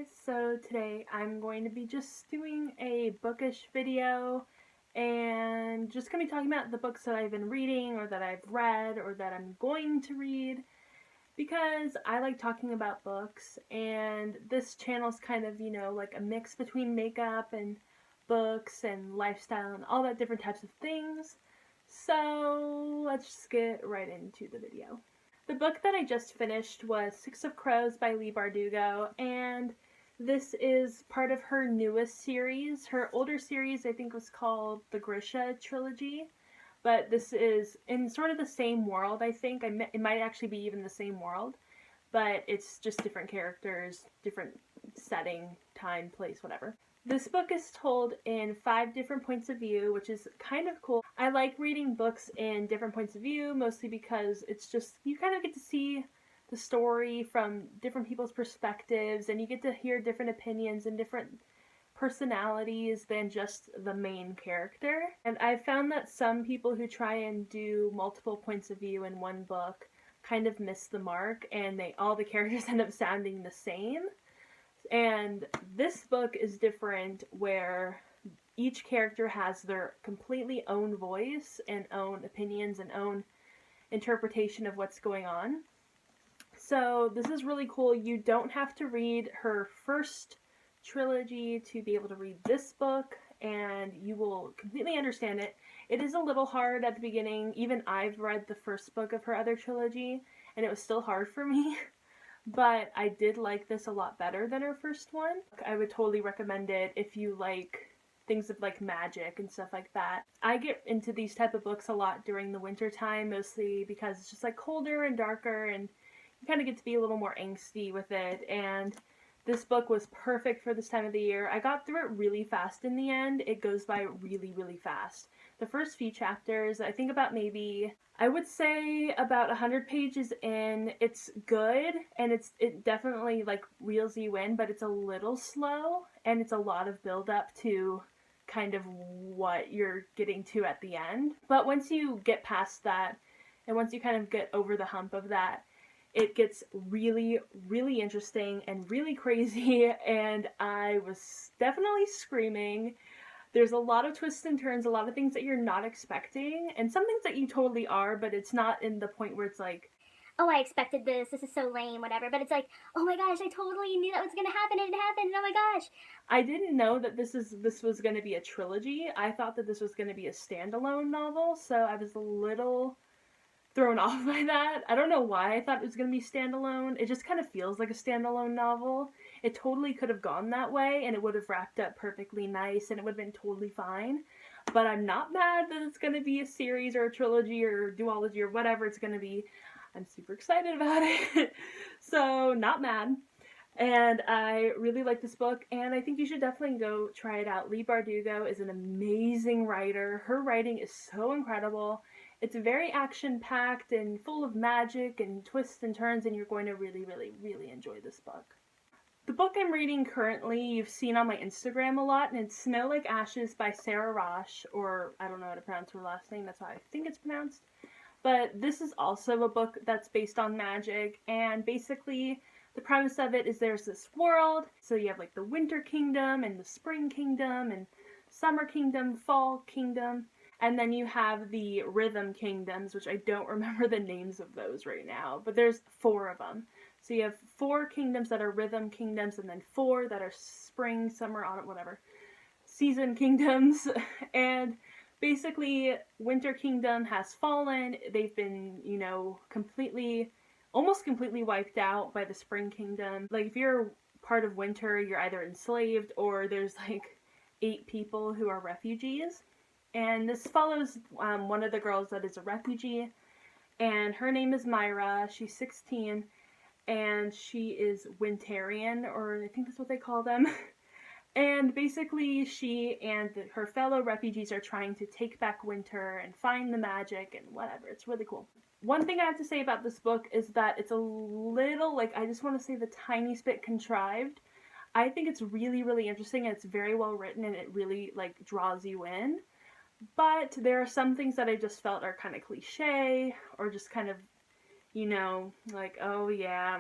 guys, so today I'm going to be just doing a bookish video and just going to be talking about the books that I've been reading or that I've read or that I'm going to read because I like talking about books, and this channel is kind of, like a mix between makeup and books and lifestyle and all that different types of things. So let's just get right into the video. The book that I just finished was Six of Crows by Leigh Bardugo, and this is part of her newest series. Her older series, I think, was called the Grisha trilogy, but this is in sort of the same world, I think. It might actually be even the same world, but it's just different characters, different setting, time, place, whatever. This book is told in 5 different points of view, which is kind of cool. I like reading books in different points of view, mostly because it's just, you kind of get to see the story from different people's perspectives, and you get to hear different opinions and different personalities than just the main character. And I've found that some people who try and do multiple points of view in one book kind of miss the mark, and all the characters end up sounding the same. And this book is different, where each character has their completely own voice and own opinions and own interpretation of what's going on. So this is really cool. You don't have to read her first trilogy to be able to read this book, and you will completely understand it. It is a little hard at the beginning. Even I've read the first book of her other trilogy, and it was still hard for me. But I did like this a lot better than her first one. I would totally recommend it if you like things of like magic and stuff like that. I get into these type of books a lot during the winter time, mostly because it's just like colder and darker, and you kind of get to be a little more angsty with it. And this book was perfect for this time of the year. I got through it really fast in the end. It goes by really, really fast. The first few chapters, I think about maybe, I would say about 100 pages in, it's good, and it definitely like reels you in, but it's a little slow, and it's a lot of build up to kind of what you're getting to at the end. But once you get past that, and once you kind of get over the hump of that, it gets really, really interesting and really crazy, and I was definitely screaming. There's a lot of twists and turns, a lot of things that you're not expecting, and some things that you totally are, but it's not in the point where it's like, oh, I expected this is so lame, whatever, but it's like, oh my gosh, I totally knew that was gonna happen, and it happened, oh my gosh. I didn't know that this was going to be a trilogy. I thought that this was going to be a standalone novel, so I was a little thrown off by that. I don't know why I thought it was going to be standalone. It just kind of feels like a standalone novel. It totally could have gone that way, and it would have wrapped up perfectly nice, and it would have been totally fine. But I'm not mad that it's going to be a series or a trilogy or duology or whatever it's going to be. I'm super excited about it. So, not mad. And I really like this book, and I think you should definitely go try it out. Leigh Bardugo is an amazing writer. Her writing is so incredible. It's very action-packed and full of magic and twists and turns, and you're going to really, really, really enjoy this book. The book I'm reading currently, you've seen on my Instagram a lot, and it's Smell Like Ashes by Sara Raasch, or I don't know how to pronounce her last name, that's how I think it's pronounced. But this is also a book that's based on magic, and basically the premise of it is there's this world, so you have like the Winter Kingdom and the Spring Kingdom and Summer Kingdom, Fall Kingdom, and then you have the Rhythm Kingdoms, which I don't remember the names of those right now, but there's 4 of them. So you have 4 kingdoms that are Rhythm Kingdoms, and then 4 that are Spring, Summer, Autumn, whatever, Season Kingdoms. And basically, Winter Kingdom has fallen. They've been, almost completely wiped out by the Spring Kingdom. Like, if you're part of Winter, you're either enslaved or there's like 8 people who are refugees. And this follows one of the girls that is a refugee, and her name is Myra. She's 16, and she is Wintarian, or I think that's what they call them. And basically, she and her fellow refugees are trying to take back Winter and find the magic and whatever. It's really cool. One thing I have to say about this book is that it's a little, I just want to say the tiniest bit contrived. I think it's really, really interesting, and it's very well written, and it really, draws you in. But there are some things that I just felt are kind of cliche, or just kind of, you know, like, oh yeah,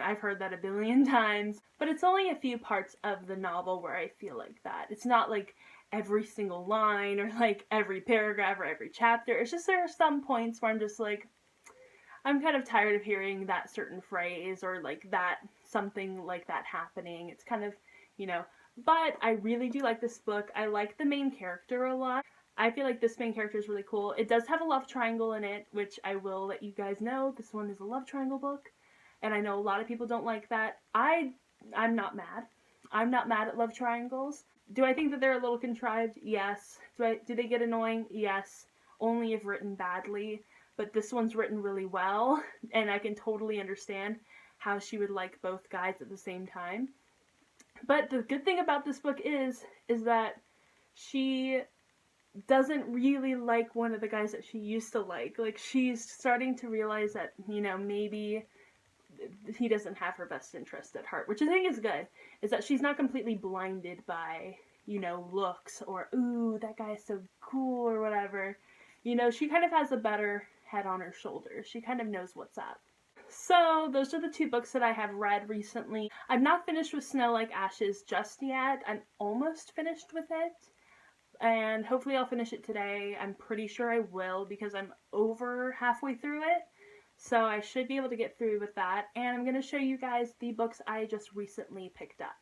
I've heard that a billion times. But it's only a few parts of the novel where I feel like that. It's not like every single line or like every paragraph or every chapter. It's just there are some points where I'm just like, I'm kind of tired of hearing that certain phrase or like that something like that happening. It's kind of, you know, but I really do like this book. I like the main character a lot. I feel like this main character is really cool. It does have a love triangle in it, which I will let you guys know. This one is a love triangle book, and I know a lot of people don't like that. I'm not mad. I'm not mad at love triangles. Do I think that they're a little contrived? Yes. Do they get annoying? Yes. Only if written badly. But this one's written really well, and I can totally understand how she would like both guys at the same time. But the good thing about this book is that she doesn't really like one of the guys that she used to like. Like, she's starting to realize that, you know, maybe he doesn't have her best interest at heart, which I think is good, is that she's not completely blinded by, you know, looks or, ooh, that guy's so cool or whatever. You know, she kind of has a better head on her shoulders. She kind of knows what's up. So those are the two books that I have read recently. I'm not finished with Snow Like Ashes just yet. I'm almost finished with it, and hopefully I'll finish it today. I'm pretty sure I will because I'm over halfway through it. So I should be able to get through with that. And I'm going to show you guys the books I just recently picked up.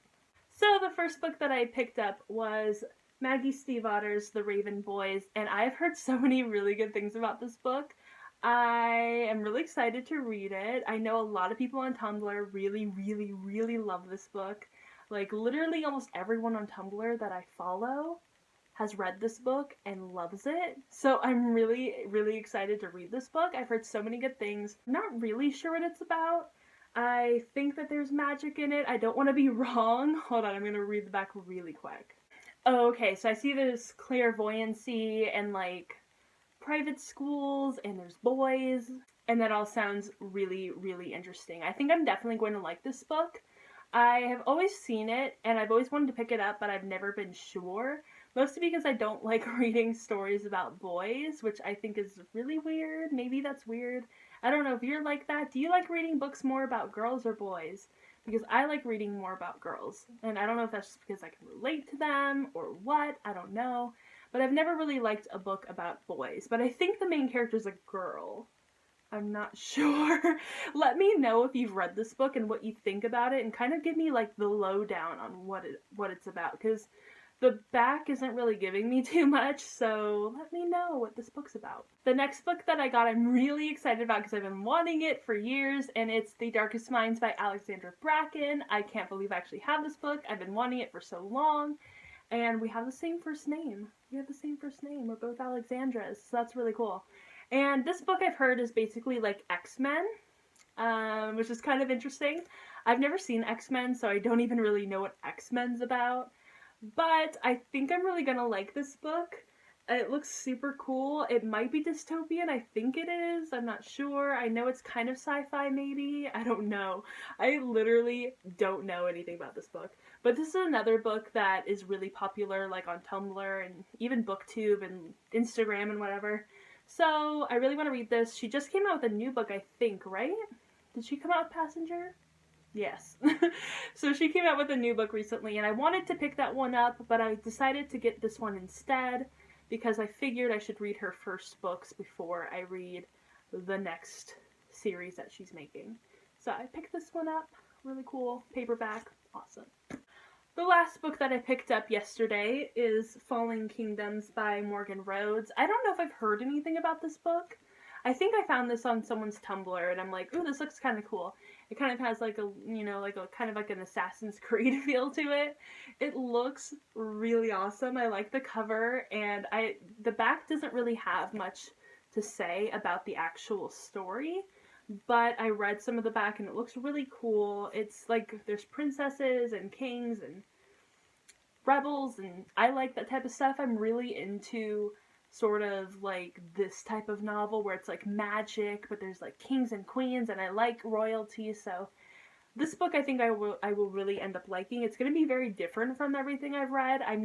So the first book that I picked up was Maggie Stiefvater's The Raven Boys. And I've heard so many really good things about this book. I am really excited to read it. I know a lot of people on Tumblr really, really, really love this book. Like, literally almost everyone on Tumblr that I follow has read this book and loves it. So I'm really, really excited to read this book. I've heard so many good things. I'm not really sure what it's about. I think that there's magic in it. I don't want to be wrong. Hold on, I'm going to read the back really quick. Oh, okay, so I see there's clairvoyancy and like private schools and there's boys, and that all sounds really, really interesting. I think I'm definitely going to like this book. I have always seen it and I've always wanted to pick it up, but I've never been sure. Mostly because I don't like reading stories about boys, which I think is really weird. Maybe that's weird. I don't know if you're like that. Do you like reading books more about girls or boys? Because I like reading more about girls. And I don't know if that's just because I can relate to them or what. I don't know. But I've never really liked a book about boys. But I think the main character is a girl. I'm not sure. Let me know if you've read this book and what you think about it, and kind of give me like the lowdown on what it's about, because the back isn't really giving me too much, so let me know what this book's about. The next book that I got I'm really excited about because I've been wanting it for years, and it's The Darkest Minds by Alexandra Bracken. I can't believe I actually have this book. I've been wanting it for so long, and we have the same first name. We're both Alexandras, so that's really cool. And this book I've heard is basically like X-Men, which is kind of interesting. I've never seen X-Men, so I don't even really know what X-Men's about. But I think I'm really gonna like this book. It looks super cool. It might be dystopian. I think it is. I'm not sure. I know it's kind of sci-fi maybe. I don't know. I literally don't know anything about this book. But this is another book that is really popular, like on Tumblr and even BookTube and Instagram and whatever. So I really want to read this. She just came out with a new book, I think, right? Did she come out with Passenger? Yes. So she came out with a new book recently, and I wanted to pick that one up, but I decided to get this one instead because I figured I should read her first books before I read the next series that she's making. So I picked this one up. Really cool. Paperback. Awesome. The last book that I picked up yesterday is Falling Kingdoms by Morgan Rhodes. I don't know if I've heard anything about this book. I think I found this on someone's Tumblr, and I'm like, ooh, this looks kind of cool. It kind of has like a, you know, like a kind of like an Assassin's Creed feel to it. It looks really awesome. I like the cover, and the back doesn't really have much to say about the actual story, but I read some of the back and it looks really cool. It's like there's princesses and kings and rebels, and I like that type of stuff. I'm really into sort of like this type of novel where it's like magic, but there's like kings and queens, and I like royalty, so This book I think I will really end up liking. It's going to be very different from everything I've read. I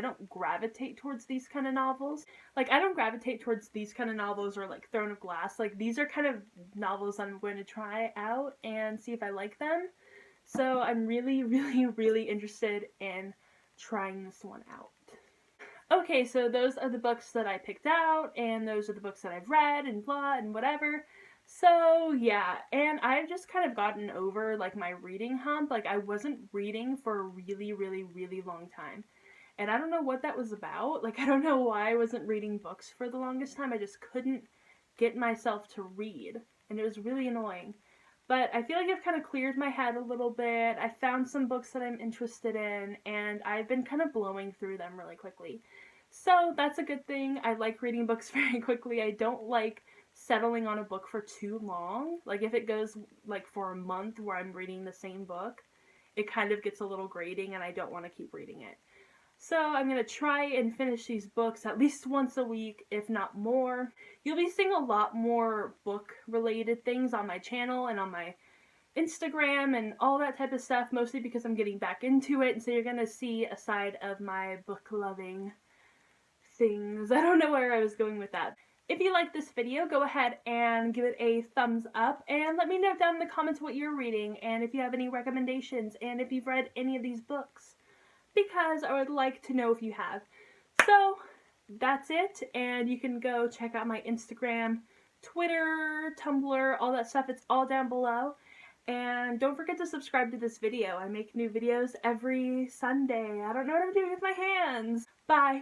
don't gravitate towards these kind of novels. Like, I don't gravitate towards these kind of novels or like Throne of Glass. Like, these are kind of novels I'm going to try out and see if I like them. So I'm really, really, really interested in trying this one out. Okay, so those are the books that I picked out, and those are the books that I've read, and blah, and whatever. So, yeah, and I've just kind of gotten over, like, my reading hump. Like, I wasn't reading for a really, really, really long time. And I don't know what that was about. Like, I don't know why I wasn't reading books for the longest time. I just couldn't get myself to read, and it was really annoying. But I feel like I've kind of cleared my head a little bit. I found some books that I'm interested in, and I've been kind of blowing through them really quickly. So that's a good thing. I like reading books very quickly. I don't like settling on a book for too long. Like, if it goes like for a month where I'm reading the same book, it kind of gets a little grating and I don't want to keep reading it. So I'm going to try and finish these books at least once a week, if not more. You'll be seeing a lot more book-related things on my channel and on my Instagram and all that type of stuff, mostly because I'm getting back into it, and so you're going to see a side of my book-loving things. I don't know where I was going with that. If you like this video, go ahead and give it a thumbs up, and let me know down in the comments what you're reading, and if you have any recommendations, and if you've read any of these books, because I would like to know if you have. So that's it, and you can go check out my Instagram, Twitter, Tumblr, all that stuff. It's all down below. And don't forget to subscribe to this video. I make new videos every Sunday. I don't know what I'm doing with my hands. Bye.